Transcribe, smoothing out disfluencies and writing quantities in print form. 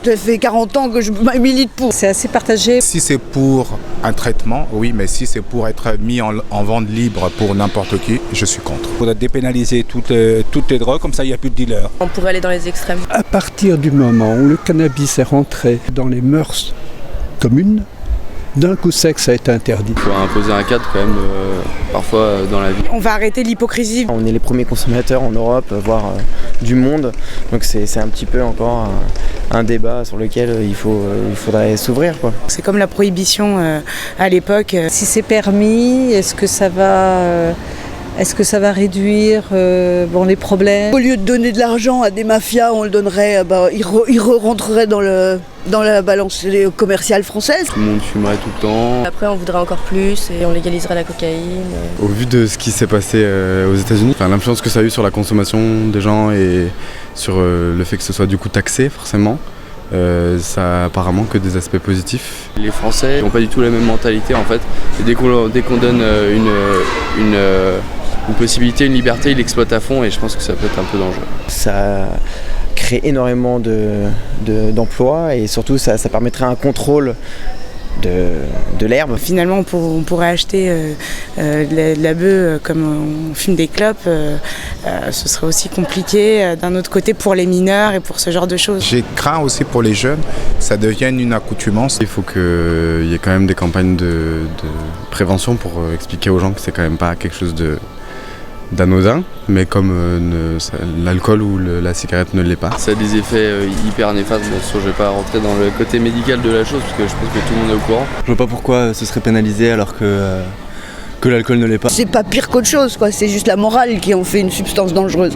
Ça fait 40 ans que je milite pour. C'est assez partagé. Si c'est pour un traitement, oui, mais si c'est pour être mis en vente libre pour n'importe qui, je suis contre. Il faudrait dépénaliser toutes les drogues, comme ça il n'y a plus de dealers. On pourrait aller dans les extrêmes. À partir du moment où le cannabis est rentré dans les mœurs communes, d'un coup sec, ça a été interdit. Il faut imposer un cadre quand même, parfois dans la vie. On va arrêter l'hypocrisie. On est les premiers consommateurs en Europe, voire du monde. Donc c'est un petit peu encore un débat sur lequel il faudrait s'ouvrir, quoi. C'est comme la prohibition à l'époque. Si c'est permis, est-ce que ça va réduire les problèmes? Au lieu de donner de l'argent à des mafias, on le donnerait, ils rentreraient dans la balance commerciale française. Tout le monde fumerait tout le temps. Après, on voudrait encore plus et on légaliserait la cocaïne. Au vu de ce qui s'est passé aux États-Unis, l'influence que ça a eu sur la consommation des gens et sur le fait que ce soit du coup taxé forcément, ça a apparemment que des aspects positifs. Les Français n'ont pas du tout la même mentalité en fait. Et dès qu'on donne une possibilité, une liberté, ils l'exploitent à fond et je pense que ça peut être un peu dangereux. Ça crée énormément d'emplois et surtout ça permettrait un contrôle de l'herbe. Finalement, on pourrait acheter de la bœuf comme on fume des clopes. Ce serait aussi compliqué d'un autre côté pour les mineurs et pour ce genre de choses. J'ai craint aussi pour les jeunes, ça devienne une accoutumance. Il faut qu'il y ait quand même des campagnes de prévention pour expliquer aux gens que c'est quand même pas quelque chose d'anodin, mais comme l'alcool ou la cigarette ne l'est pas. Ça a des effets hyper néfastes. Bon, je ne vais pas rentrer dans le côté médical de la chose parce que je pense que tout le monde est au courant. Je vois pas pourquoi ce serait pénalisé alors que l'alcool ne l'est pas. C'est pas pire qu'autre chose, quoi. C'est juste la morale qui en fait une substance dangereuse.